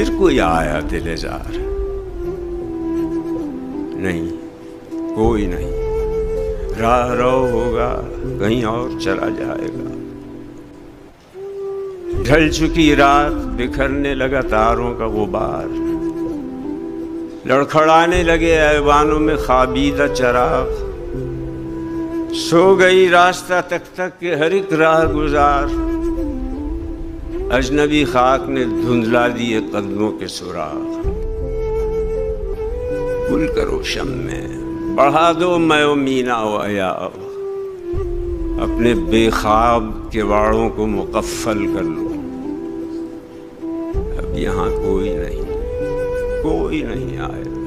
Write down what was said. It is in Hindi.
फिर कोई आया दिलेजार, नहीं कोई नहीं, राह रो होगा कहीं और चला जाएगा। ढल चुकी रात, बिखरने लगा तारों का गुबार, लड़खड़ाने लगे ऐवानों में ख्वाबीदा चराग, सो गई रास्ता तक तक के हर एक राह गुजार, अजनबी खाक ने धुंधला दिए कदमों के सुराग। गुल करो शम में, बढ़ा दो मैं मीना वया, अपने बेखाब किवाड़ों को मुकफ्फल कर लो। अब यहाँ कोई नहीं आएगा।